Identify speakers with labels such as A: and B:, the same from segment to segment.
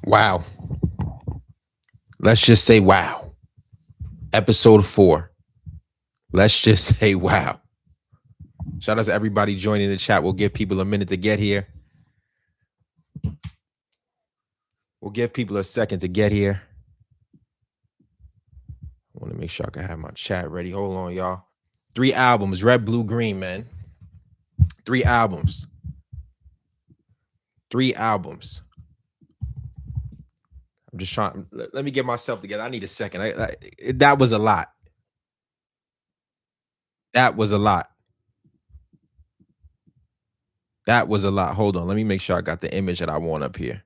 A: Wow. Let's just say wow. Episode 4. Let's just say wow. Shout out to everybody joining the chat. We'll give people a minute to get here. We'll give people a second to get here. I want to make sure I can have my chat ready. Hold on, y'all. 3 albums, red, blue, green, man. 3 albums. 3 albums. I'm just trying. Let me get myself together. I need a second. That was a lot. That was a lot. That was a lot. Hold on. Let me make sure I got the image that I want up here.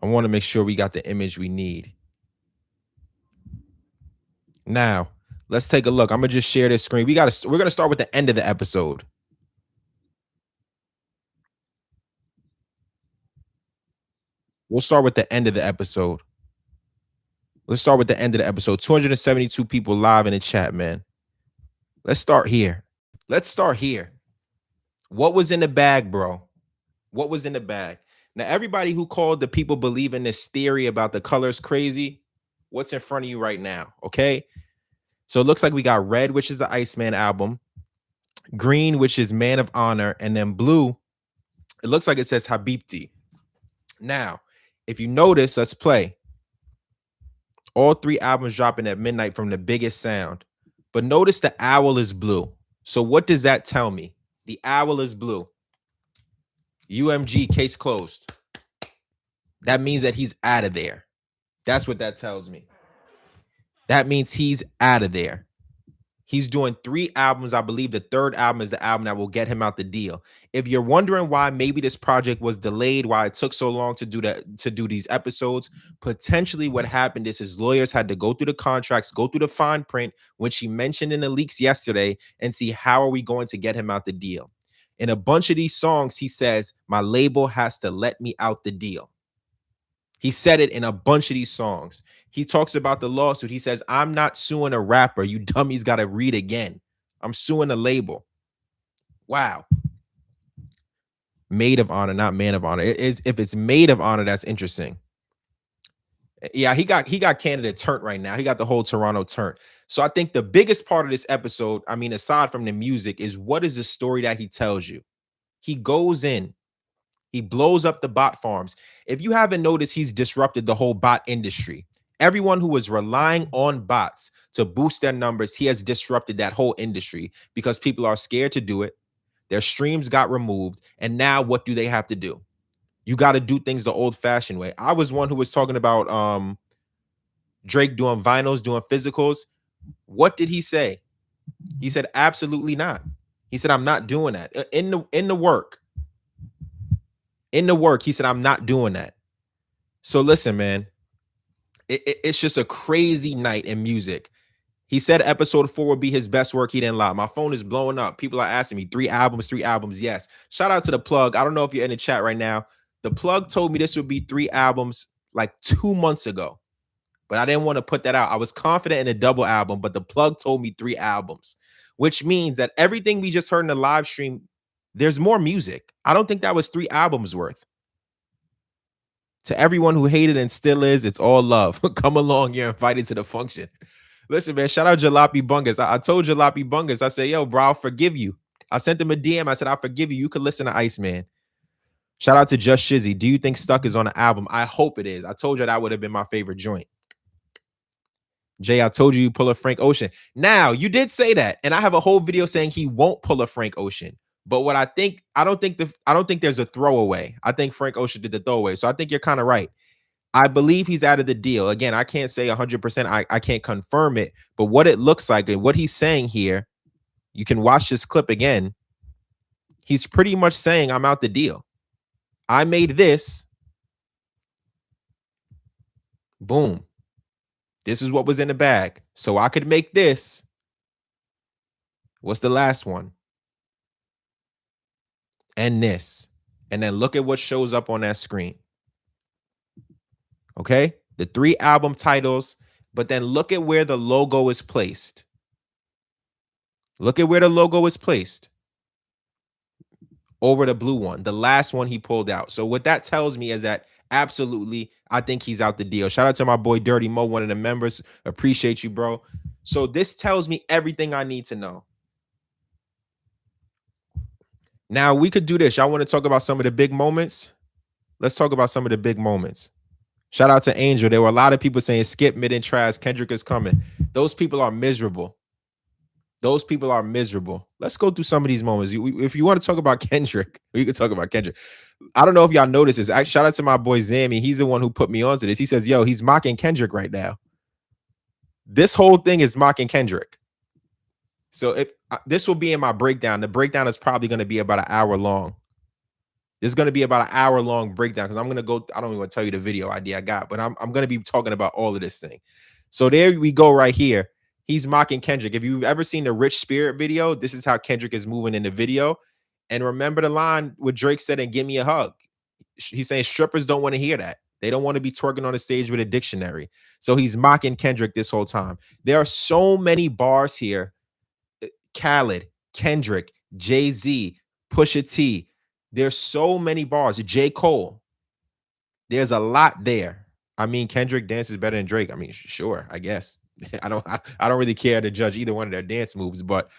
A: I want to make sure we got the image we need. Now, let's take a look. I'm gonna just share this screen. We're gonna start with the end of the episode. We'll start with the end of the episode. Let's start with the end of the episode. 272 people live in the chat, man. Let's start here. Let's start here. What was in the bag, bro? What was in the bag? Now, everybody who called the people believe in this theory about the colors crazy, what's in front of you right now? Okay. So it looks like we got red, which is the Iceman album, green, which is Man of Honor, and then blue, it looks like it says Habibti. Now, if you notice, let's play. All 3 albums dropping at midnight from the biggest sound. But notice the owl is blue. So what does that tell me? The owl is blue. UMG, case closed. That means that he's out of there. That's what that tells me. That means he's out of there. He's doing 3 albums. I believe the 3rd album is the album that will get him out the deal. If you're wondering why maybe this project was delayed, why it took so long to do these episodes, potentially what happened is his lawyers had to go through the contracts, go through the fine print, which he mentioned in the leaks yesterday, and see how are we going to get him out the deal. In a bunch of these songs, he says, my label has to let me out the deal. He said it in a bunch of these songs. He talks about the lawsuit. He says, I'm not suing a rapper. You dummies got to read again. I'm suing a label. Wow. Maid of Honor, not Man of Honor. If it's Maid of Honor, that's interesting. Yeah, he got Canada turned right now. He got the whole Toronto turned. So I think the biggest part of this episode, I mean, aside from the music, is what is the story that he tells you? He goes in. He blows up the bot farms. If you haven't noticed, he's disrupted the whole bot industry. Everyone who was relying on bots to boost their numbers, he has disrupted that whole industry because people are scared to do it. Their streams got removed. And now what do they have to do? You got to do things the old-fashioned way. I was one who was talking about Drake doing vinyls, doing physicals. What did he say? He said, absolutely not. He said, I'm not doing that. In the work, he said, I'm not doing that. So listen, man, it's just a crazy night in music. He said episode 4 would be his best work. He didn't lie. My phone is blowing up. People are asking me 3 albums. Yes. Shout out to the plug. I don't know if you're in the chat right now. The plug told me this would be 3 albums like 2 months ago, but I didn't want to put that out. I was confident in a double album, but the plug told me 3 albums, which means that everything we just heard in the live stream, there's more music. I don't think that was 3 albums worth. To everyone who hated and still is, it's all love. Come along, you're invited to the function. Listen, man, shout out Jalopy Bungus. I told Jalopy Bungus, I said, yo, bro, I'll forgive you. I sent him a DM. I said, I'll forgive you. You could listen to Iceman. Shout out to Just Shizzy. Do you think Stuck is on the album? I hope it is. I told you that would have been my favorite joint. Jay, I told you pull a Frank Ocean. Now, you did say that, and I have a whole video saying he won't pull a Frank Ocean. But what I don't think there's a throwaway. I think Frank Ocean did the throwaway. So I think you're kind of right. I believe he's out of the deal. Again, I can't say 100%. I can't confirm it. But what it looks like and what he's saying here, you can watch this clip again. He's pretty much saying, I'm out the deal. I made this. Boom. This is what was in the bag. So I could make this. What's the last one? And this. And then look at what shows up on that screen. Okay? The 3 album titles, but then look at where the logo is placed. Look at where the logo is placed. over the blue one, the last one he pulled out. So what that tells me is that absolutely, I think he's out the deal. Shout out to my boy Dirty Mo, one of the members. Appreciate you, bro. So this tells me everything I need to know. Now we could do this. Y'all want to talk about some of the big moments? Let's talk about some of the big moments. Shout out to Angel. There were a lot of people saying skip mid and trash. Kendrick is coming. Those people are miserable. Those people are miserable. Let's go through some of these moments. If you want to talk about Kendrick, we can talk about Kendrick. I don't know if y'all noticed this. Shout out to my boy Zammy. He's the one who put me onto this. He says, yo, he's mocking Kendrick right now. This whole thing is mocking Kendrick. So if this will be in my breakdown, the breakdown is probably going to be about an hour long. This is going to be about an hour long breakdown because I'm going to go. I don't even want to tell you the video idea I got, but I'm going to be talking about all of this thing. So there we go right here. He's mocking Kendrick. If you've ever seen the Rich Spirit video, this is how Kendrick is moving in the video. And remember the line what Drake said and give me a hug. He's saying strippers don't want to hear that. They don't want to be twerking on the stage with a dictionary. So he's mocking Kendrick this whole time. There are so many bars here. Khaled, Kendrick, Jay-Z, Pusha T. There's so many bars. J. Cole. There's a lot there. I mean, Kendrick dances better than Drake. I mean, sure, I guess. I don't really care to judge either one of their dance moves, but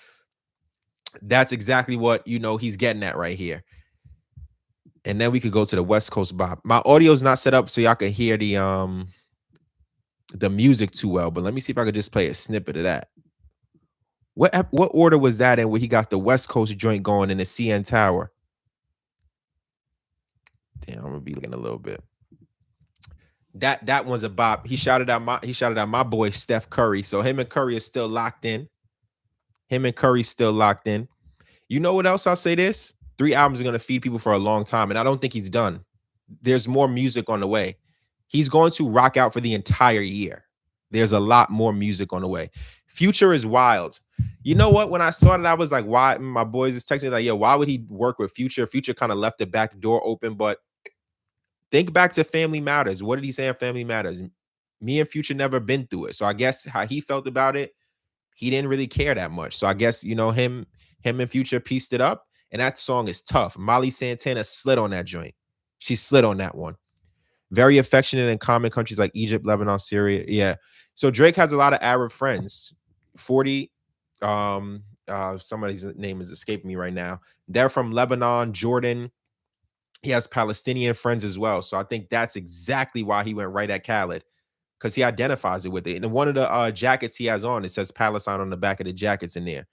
A: that's exactly what he's getting at right here. And then we could go to the West Coast bop. My audio's not set up so y'all can hear the music too well, but let me see if I could just play a snippet of that. What order was that in where he got the West Coast joint going in the CN Tower? Damn, I'm gonna be looking a little bit. That one's a bop. He shouted out my boy Steph Curry. So him and Curry is still locked in. You know what else I'll say this? 3 albums are gonna feed people for a long time, and I don't think he's done. There's more music on the way. He's going to rock out for the entire year. There's a lot more music on the way. Future is wild. You know what? When I saw it, I was like, why? My boys is texting me like, yeah, why would he work with Future? Future kind of left the back door open, but think back to Family Matters. What did he say in Family Matters? Me and Future never been through it. So I guess how he felt about it, he didn't really care that much. So I guess, him and Future pieced it up. And that song is tough. Molly Santana slid on that joint. She slid on that one. Very affectionate in common countries like Egypt, Lebanon, Syria. Yeah. So Drake has a lot of Arab friends. 40, somebody's name is escaping me right now. They're from Lebanon, Jordan. He has Palestinian friends as well. So I think that's exactly why he went right at Khaled, because he identifies it with it. And one of the jackets he has on, it says Palestine on the back of the jackets in there.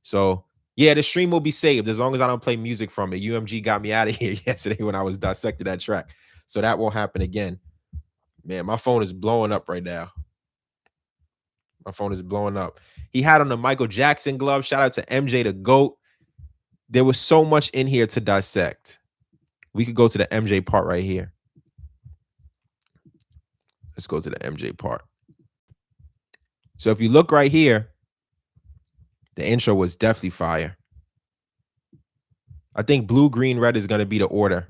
A: So yeah, the stream will be saved as long as I don't play music from it. UMG got me out of here yesterday when I was dissecting that track. So that won't happen again. Man, my phone is blowing up right now. My phone is blowing up. He had on the Michael Jackson glove. Shout out to MJ the GOAT. There was so much in here to dissect. We could go to the MJ part right here. Let's go to the MJ part. So if you look right here, the intro was definitely fire. I think blue, green, red is going to be the order.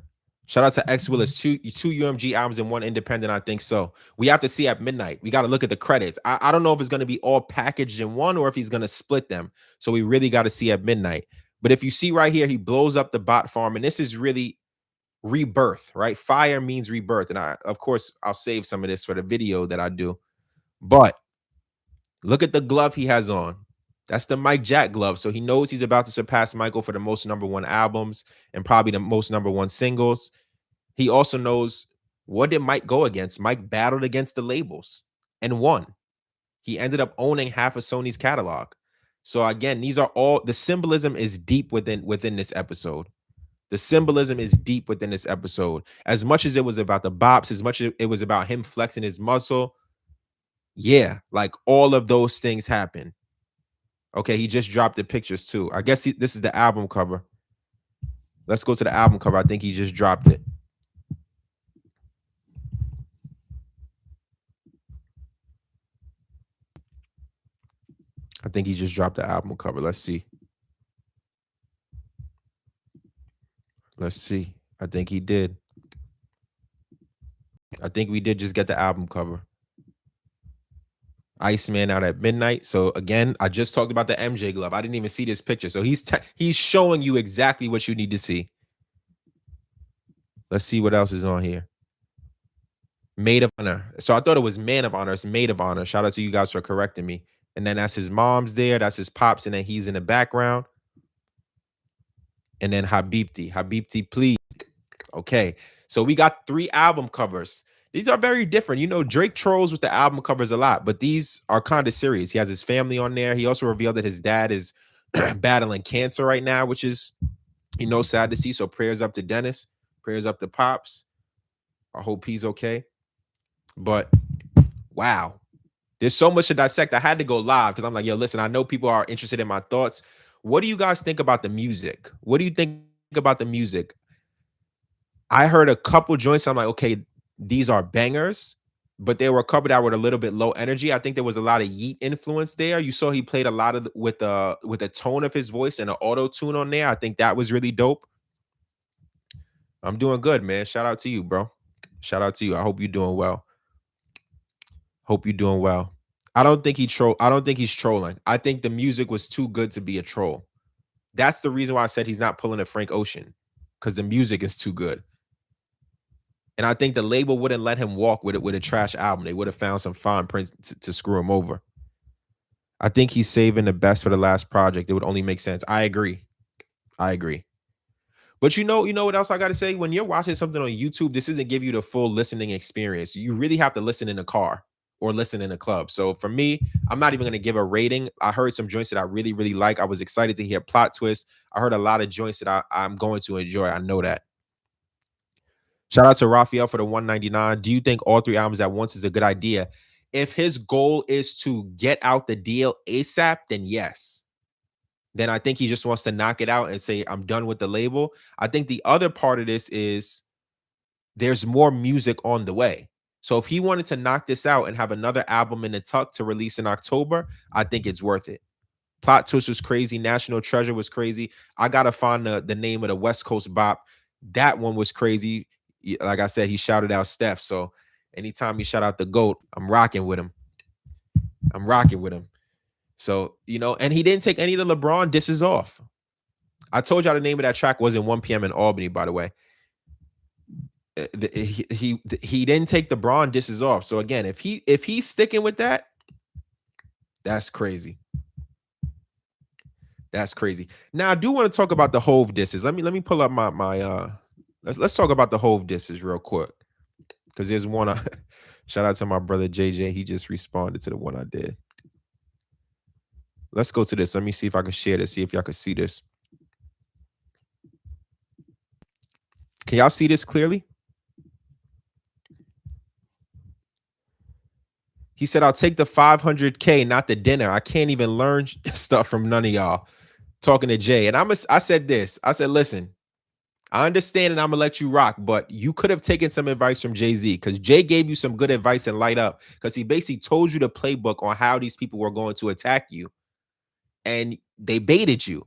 A: Shout out to X Willis, two UMG albums and one independent. I think so. We have to see at midnight. We got to look at the credits. I don't know if it's going to be all packaged in one or if he's going to split them. So we really got to see at midnight. But if you see right here, he blows up the bot farm. And this is really rebirth, right? Fire means rebirth. And of course, I'll save some of this for the video that I do. But look at the glove he has on. That's the Mike Jack glove. So he knows he's about to surpass Michael for the most #1 albums and probably the most #1 singles. He also knows, what did Mike go against? Mike battled against the labels and won. He ended up owning half of Sony's catalog. So again, these are all, the symbolism is deep within this episode. The symbolism is deep within this episode. As much as it was about the bops, as much as it was about him flexing his muscle, yeah, like all of those things happen. Okay, he just dropped the pictures too. I guess this is the album cover. Let's go to the album cover. I think he just dropped it. I think he just dropped the album cover. Let's see. Let's see. I think he did. I think we did just get the album cover. Iceman out at midnight. So again, I just talked about the MJ glove. I didn't even see this picture. So he's showing you exactly what you need to see. Let's see what else is on here. Maid of honor. So I thought it was man of honor. It's maid of honor. Shout out to you guys for correcting me. And then that's his mom's there. That's his pops. And then he's in the background. And then Habibti. Habibti, please. Okay. So we got 3 album covers. These are very different. You know, Drake trolls with the album covers a lot, but these are kind of serious. He has his family on there. He also revealed that his dad is battling cancer right now, which is, you know, sad to see. So prayers up to Dennis. Prayers up to Pops. I hope he's okay. But wow, there's so much to dissect. I had to go live because I'm like, yo, listen, I know people are interested in my thoughts. What do you guys think about the music? What do you think about the music? I heard a couple joints. I'm like, okay, these are bangers, but there were a couple that were a little bit low energy. I think there was a lot of Yeet influence there. You saw he played a lot of with the tone of his voice and an auto tune on there. I think that was really dope. I'm doing good, man. Shout out to you, bro. Shout out to you. I hope you're doing well. Hope you're doing well. I don't think I don't think he's trolling. I think the music was too good to be a troll. That's the reason why I said he's not pulling a Frank Ocean, because the music is too good. And I think the label wouldn't let him walk with it with a trash album. They would have found some fine prints to screw him over. I think he's saving the best for the last project. It would only make sense. I agree. I agree. But you know what else I got to say? When you're watching something on YouTube, this doesn't give you the full listening experience. You really have to listen in a car or listen in a club. So for me, I'm not even going to give a rating. I heard some joints that I really, really like. I was excited to hear Plot Twist. I heard a lot of joints that I'm going to enjoy. I know that. Shout out to Raphael for the 199. Do you think all 3 albums at once is a good idea? If his goal is to get out the deal ASAP, then yes. Then I think he just wants to knock it out and say, I'm done with the label. I think the other part of this is there's more music on the way. So if he wanted to knock this out and have another album in the tuck to release in October, I think it's worth it. Plot Twist was crazy. National Treasure was crazy. I got to find the name of the West Coast bop. That one was crazy. Like I said, he shouted out Steph. So anytime he shout out the GOAT, I'm rocking with him. I'm rocking with him. So, you know, and he didn't take any of the LeBron disses off. I told y'all the name of that track wasn't 1 p.m. in Albany, by the way. He didn't take the Braun disses off. So again, if he's sticking with that, that's crazy. That's crazy. Now I do want to talk about the Hove disses. Let me pull up my let's talk about the Hove disses real quick. Because there's one shout out to my brother JJ. He just responded to the one I did. Let's go to this. Let me see if I can share this. See if y'all can see this. Can y'all see this clearly? He said, I'll take the 500K, not the dinner. I can't even learn stuff from none of y'all. Talking to Jay. And I said this. I said, listen, I understand and I'm going to let you rock, but you could have taken some advice from Jay-Z because Jay gave you some good advice and light up because he basically told you the playbook on how these people were going to attack you. And they baited you.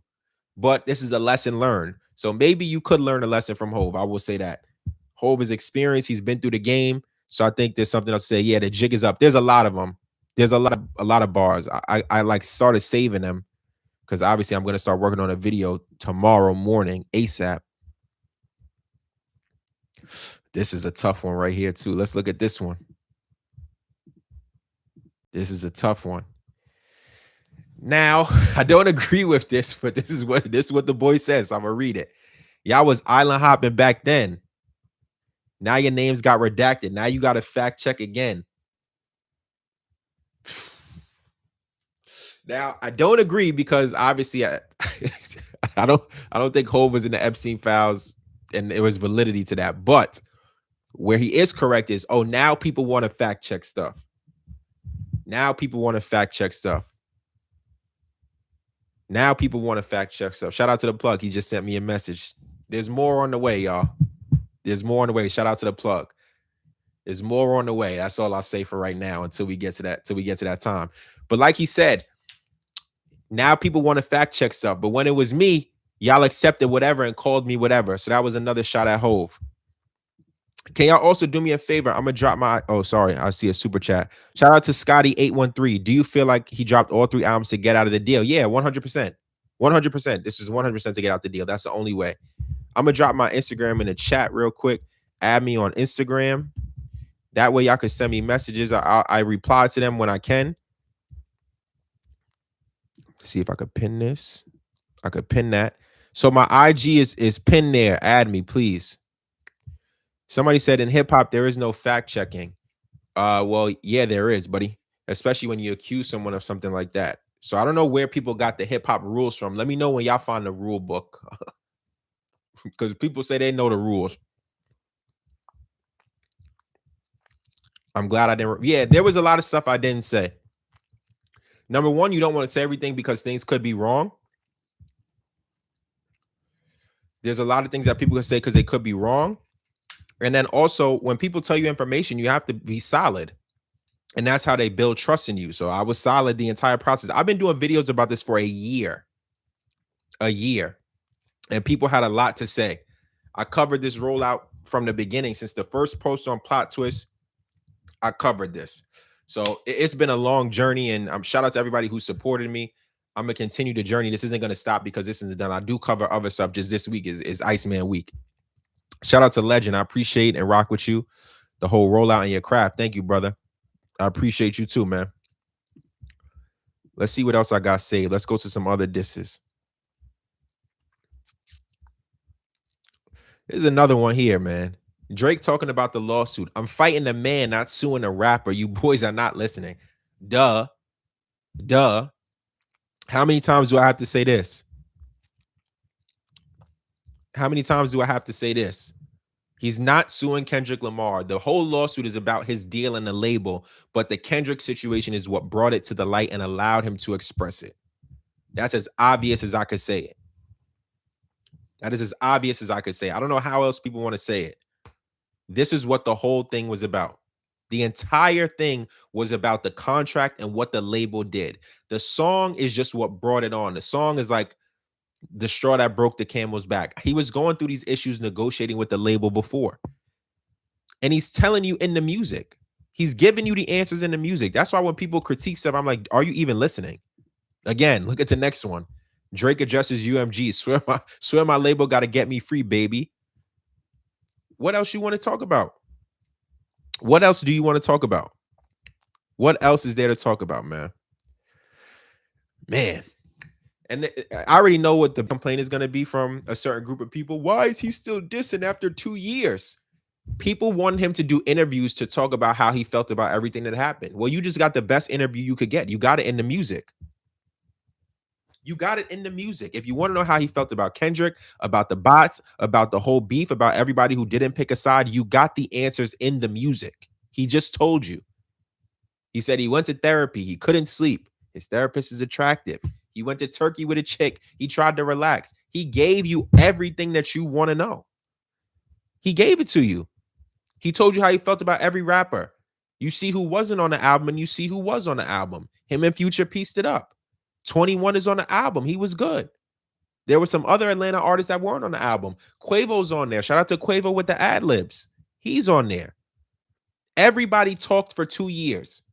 A: But this is a lesson learned. So maybe you could learn a lesson from Hove. I will say that. Hove is experienced. He's been through the game. So I think there's something else to say. Yeah, the jig is up. There's a lot of them. There's a lot of bars. I like started saving them because obviously I'm going to start working on a video tomorrow morning ASAP. This is a tough one right here too. Let's look at this one. This is a tough one. Now, I don't agree with this, but this is what the boy says. I'm gonna read it. Y'all was island hopping back then. Now your names got redacted. Now you got to fact check again. Now I don't agree because obviously I don't think Hove was in the Epstein files and there was validity to that. But where he is correct is, oh, now people want to fact check stuff. Now people want to fact check stuff. Now people want to fact check stuff. Shout out to the plug. He just sent me a message. There's more on the way, y'all. There's more on the way. Shout out to the plug. There's more on the way. That's all I'll say for right now until we get to that time. But like he said, now people want to fact check stuff. But when it was me, y'all accepted whatever and called me whatever. So that was another shot at Hove. Can y'all also do me a favor? I'm gonna drop my. Oh, sorry, I see a super chat. Shout out to Scotty813. Do you feel like he dropped all 3 albums to get out of the deal? Yeah, 100%. 100%. This is 100% to get out the deal. That's the only way. I'm gonna drop my Instagram in the chat real quick. Add me on Instagram. That way, y'all can send me messages. I reply to them when I can. See if I could pin this. I could pin that. So my IG is pinned there. Add me, please. Somebody said in hip hop there is no fact checking. Well, yeah, there is, buddy. Especially when you accuse someone of something like that. So I don't know where people got the hip hop rules from. Let me know when y'all find the rule book. Because people say they know the rules. I'm glad I didn't. Yeah, there was a lot of stuff I didn't say. Number one, you don't want to say everything because things could be wrong. There's a lot of things that people can say because they could be wrong. And then also, when people tell you information, you have to be solid. And that's how they build trust in you. So I was solid the entire process. I've been doing videos about this for a year. And people had a lot to say. I covered this rollout from the beginning. Since the first post on Plot Twist, I covered this. So it's been a long journey, and shout out to everybody who supported me. I'm gonna continue the journey. This isn't gonna stop because this isn't done. I do cover other stuff. Just this week is Iceman week. Shout out to Legend. I appreciate and rock with you. The whole rollout in your craft. Thank you, brother. I appreciate you too, man. Let's see what else I got saved. Let's go to some other disses. There's another one here, man. Drake talking about the lawsuit. I'm fighting a man, not suing a rapper. You boys are not listening. Duh. How many times do I have to say this? He's not suing Kendrick Lamar. The whole lawsuit is about his deal and the label, but the Kendrick situation is what brought it to the light and allowed him to express it. That's as obvious as I could say it. That is as obvious as I could say. I don't know how else people want to say it. This is what the whole thing was about. The entire thing was about the contract and what the label did. The song is just what brought it on. The song is like the straw that broke the camel's back. He was going through these issues negotiating with the label before. And he's telling you in the music. He's giving you the answers in the music. That's why when people critique stuff, I'm like, are you even listening? Again, look at the next one. Drake addresses UMG. Swear my label got to get me free, baby. What else you want to talk about? What else do you want to talk about? What else is there to talk about, man? Man. And I already know what the complaint is going to be from a certain group of people. Why is he still dissing after 2 years? People wanted him to do interviews to talk about how he felt about everything that happened. Well, you just got the best interview you could get. You got it in the music. If you want to know how he felt about Kendrick, about the bots, about the whole beef, about everybody who didn't pick a side, you got the answers in the music. He just told you. He said he went to therapy. He couldn't sleep. His therapist is attractive. He went to Turkey with a chick. He tried to relax. He gave you everything that you want to know. He gave it to you. He told you how he felt about every rapper. You see who wasn't on the album and you see who was on the album. Him and Future pieced it up. 21 is on the album. He was good. There were some other Atlanta artists that weren't on the album. Quavo's on there. Shout out to Quavo with the ad-libs. He's on there. Everybody talked for 2 years.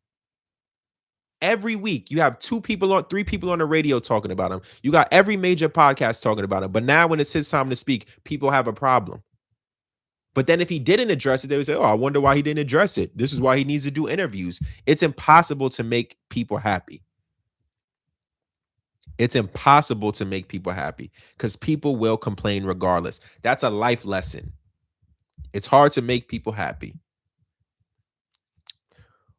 A: Every week, you have 3 people on the radio talking about him. You got every major podcast talking about him. But now when it's his time to speak, people have a problem. But then if he didn't address it, they would say, oh, I wonder why he didn't address it. This is why he needs to do interviews. It's impossible to make people happy. It's impossible to make people happy because people will complain regardless. That's a life lesson. It's hard to make people happy.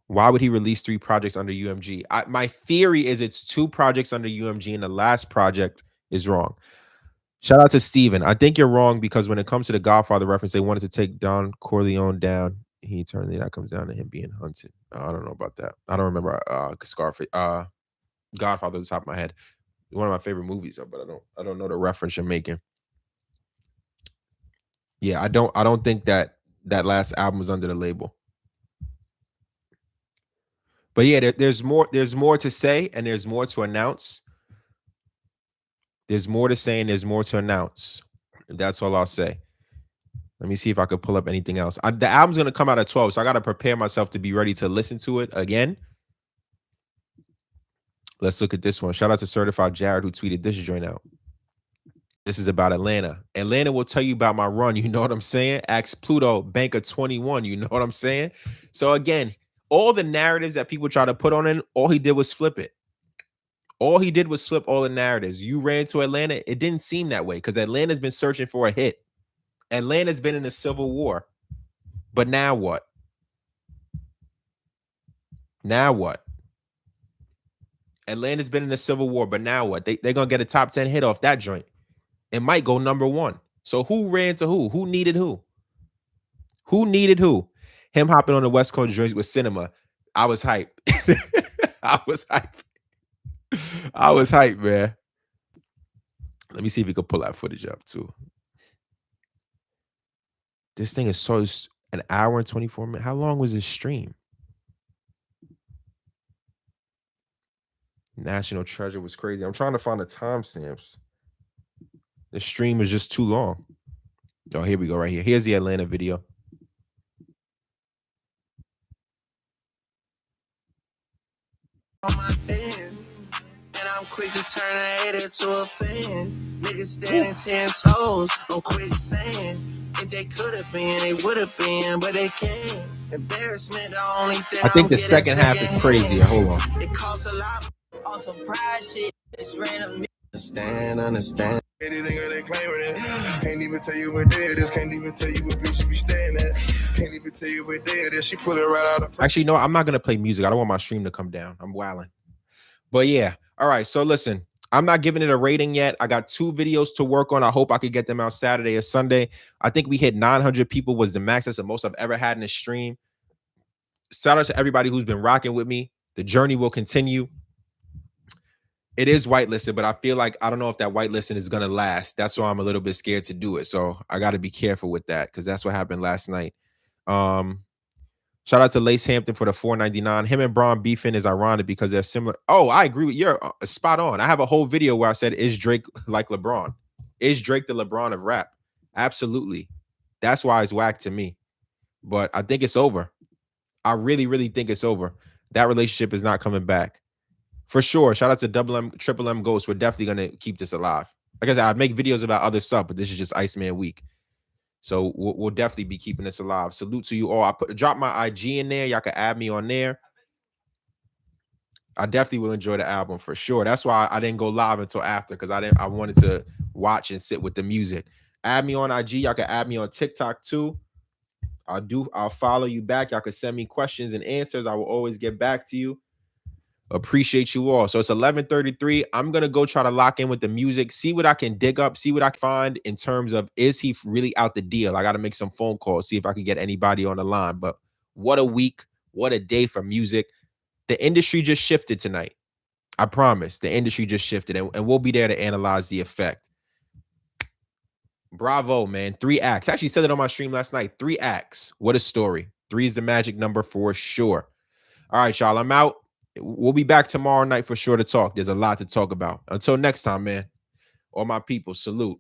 A: Why would he release 3 projects under UMG? My theory is it's 2 projects under UMG and the last project is wrong. Shout out to Steven. I think you're wrong because when it comes to the Godfather reference, they wanted to take Don Corleone down. He eternally that comes down to him being hunted. I don't know about that. I don't remember Scarface, Godfather at the top of my head. One of my favorite movies, but I don't know the reference you're making. Yeah, I don't think that last album was under the label. But yeah, there's more to say and there's more to announce. There's more to say and there's more to announce. That's all I'll say. Let Let me see if I could pull up anything else. The album's gonna come out at 12, so I gotta prepare myself to be ready to listen to it again. Let's look at this one. Shout out to Certified Jared who tweeted this joint out. This is about Atlanta. Atlanta will tell you about my run. You know what I'm saying? Ask Pluto, Banker 21. You know what I'm saying? So again, all the narratives that people try to put on it, all he did was flip it. All he did was flip all the narratives. You ran to Atlanta. It didn't seem that way because Atlanta's been searching for a hit. Atlanta's been in a civil war. But now what? Now what? Atlanta's been in a civil war, but now what? They're going to get a top 10 hit off that joint. It might go number 1. So who ran to who? Who needed who? Who needed who? Him hopping on the West Coast joints with Cinema. I was hyped. I was hyped. I was hyped, man. Let me see if we could pull that footage up too. This thing is so an hour and 24 minutes. How long was this stream? National Treasure was crazy. I'm trying to find the timestamps. The stream is just too long. Oh, here we go right here. Here's the Atlanta video. And I'm quick to turn a hater to a fan. Niggas standing 10 toes on quicksand. If they could have been, they would have been, but they can't. Embarrassment, the only thing I think the second half is crazier. Hold on. It costs a lot on some pride shit. It's random. Understand. Anything they claim it. Can't even tell you what day it is. Can't even tell you what bitch you be staying at. Can't even tell you what day it is. She pull it right out of. Actually, no, I'm not gonna play music. I don't want my stream to come down. I'm wilding. But yeah, all right. So listen, I'm not giving it a rating yet. I got 2 videos to work on. I hope I could get them out Saturday or Sunday. I think we hit 900 people was the max. That's the most I've ever had in a stream. Shout out to everybody who's been rocking with me. The journey will continue. It is whitelisted, but I feel like I don't know if that whitelisting is gonna last. That's why I'm a little bit scared to do it. So I got to be careful with that because that's what happened last night. Shout out to Lace Hampton for the $4.99. Him and Braun beefing is ironic because they're similar. Oh, I agree with you. Spot on. I have a whole video where I said, "Is Drake like LeBron? Is Drake the LeBron of rap?" Absolutely. That's why it's whack to me. But I think it's over. I really, really think it's over. That relationship is not coming back. For sure. Shout out to Double M, Triple M Ghost. We're definitely going to keep this alive. Like I said, I'd make videos about other stuff, but this is just Iceman week. So we'll definitely be keeping this alive. Salute to you all. I drop my IG in there. Y'all can add me on there. I definitely will enjoy the album for sure. That's why I didn't go live until after because I wanted to watch and sit with the music. Add me on IG. Y'all can add me on TikTok too. I'll follow you back. Y'all can send me questions and answers. I will always get back to you. Appreciate you all. So it's 11:33. I'm gonna go try to lock in with the music, see what I can dig up, see what I can find in terms of is he really out the deal. I got to make some phone calls, see if I can get anybody on the line. But what a week, what a day for music. The industry just shifted tonight. I promise. The industry just shifted, and we'll be there to analyze the effect. Bravo, man. 3 acts. I actually said it on my stream last night. 3 acts. What a story. 3 is the magic number for sure. All right, y'all. I'm out. We'll be back tomorrow night for sure to talk. There's a lot to talk about. Until next time, man. All my people, salute.